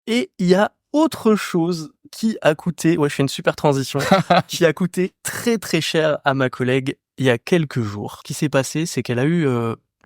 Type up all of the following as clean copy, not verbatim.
Et il y a autre chose qui a coûté, je fais une super transition, qui a coûté très très cher à ma collègue il y a quelques jours. Ce qui s'est passé, c'est qu'elle a eu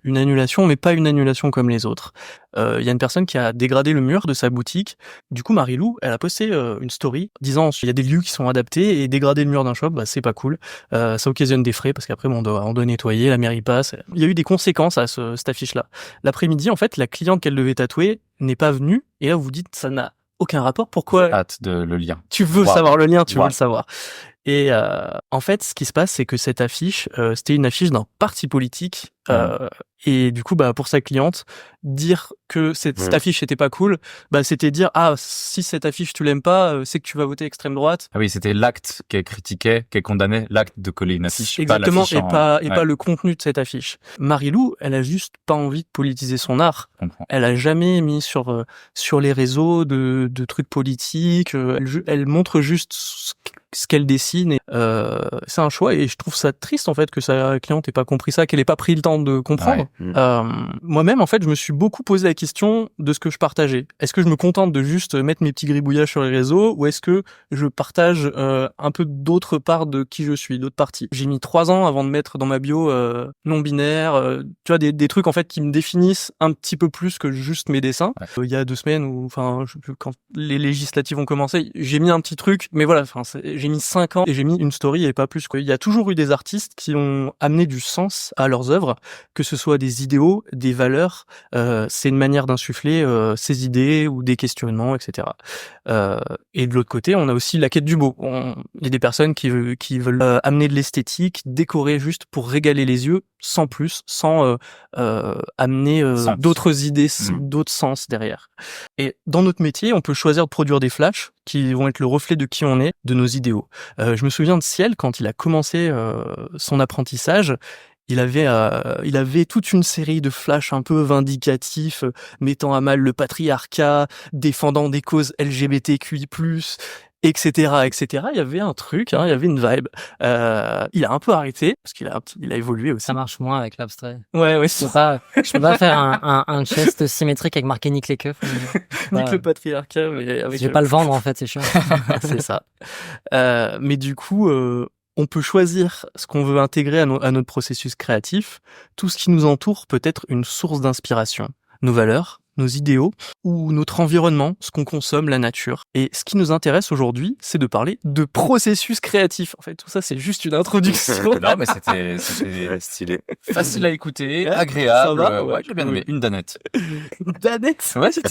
une annulation, mais pas une annulation comme les autres. Il y a une personne qui a dégradé le mur de sa boutique. Du coup, Marilou, elle a posté une story disant il y a des lieux qui sont adaptés et dégrader le mur d'un shop, c'est pas cool. Ça occasionne des frais parce qu'après on doit nettoyer, la mairie passe. Il y a eu des conséquences à cette affiche-là. L'après-midi, en fait, la cliente qu'elle devait tatouer n'est pas venue. Et là, vous dites ça n'a aucun rapport. Pourquoi? Hâte de le lien. Tu veux savoir le lien, tu veux le savoir. Et en fait, ce qui se passe, c'est que cette affiche, c'était une affiche d'un parti politique. Et du coup, pour sa cliente, dire que cette affiche était pas cool, c'était dire si cette affiche tu l'aimes pas, c'est que tu vas voter extrême droite. Ah oui, c'était l'acte qu'elle critiquait, qu'elle condamnait, l'acte de coller une affiche. Exactement, pas pas le contenu de cette affiche. Marilou, elle a juste pas envie de politiser son art. Elle a jamais mis sur les réseaux de trucs politiques. Elle montre juste ce qu'elle dessine. Et, c'est un choix et je trouve ça triste en fait que sa cliente ait pas compris ça, qu'elle ait pas pris le temps de comprendre. Moi-même en fait je me suis beaucoup posé la question de ce que je partageais. Est-ce que je me contente de juste mettre mes petits gribouillages sur les réseaux ou est-ce que je partage un peu d'autres parts de qui je suis, d'autres parties. J'ai mis 3 ans avant de mettre dans ma bio non binaire, tu vois des trucs en fait qui me définissent un petit peu plus que juste mes dessins. Il y a 2 semaines quand les législatives ont commencé, j'ai mis un petit truc mais voilà, j'ai mis 5 ans et j'ai mis une story et pas plus quoi. Il y a toujours eu des artistes qui ont amené du sens à leurs œuvres, que ce soit des idéaux, des valeurs, c'est une manière d'insuffler ces idées ou des questionnements, etc. Et de l'autre côté, on a aussi la quête du beau. Il y a des personnes qui veulent amener de l'esthétique, décorer juste pour régaler les yeux, sans plus, sans amener d'autres idées, d'autres sens derrière. Et dans notre métier, on peut choisir de produire des flashs qui vont être le reflet de qui on est, de nos idéaux. Je me souviens de Ciel, quand il a commencé son apprentissage, il avait toute une série de flashs un peu vindicatifs, mettant à mal le patriarcat, défendant des causes LGBTQI+, etc., etc. Il y avait un truc, il y avait une vibe. Il a un peu arrêté parce qu'il a évolué aussi. Ça marche moins avec l'abstrait. Ouais. Je peux pas faire un geste symétrique avec marqué nique les keufs. Nique le patriarcat, mais avec. Je vais pas le vendre en fait, c'est chiant. C'est ça. Mais du coup. On peut choisir ce qu'on veut intégrer à notre processus créatif. Tout ce qui nous entoure peut être une source d'inspiration. Nos valeurs, nos idéaux ou notre environnement, ce qu'on consomme, la nature. Et ce qui nous intéresse aujourd'hui, c'est de parler de processus créatif. En fait, tout ça, c'est juste une introduction. Non, mais c'était stylé. Facile à écouter, agréable. Ça va, j'ai bien aimé. Une danette. Une danette? Ouais, c'était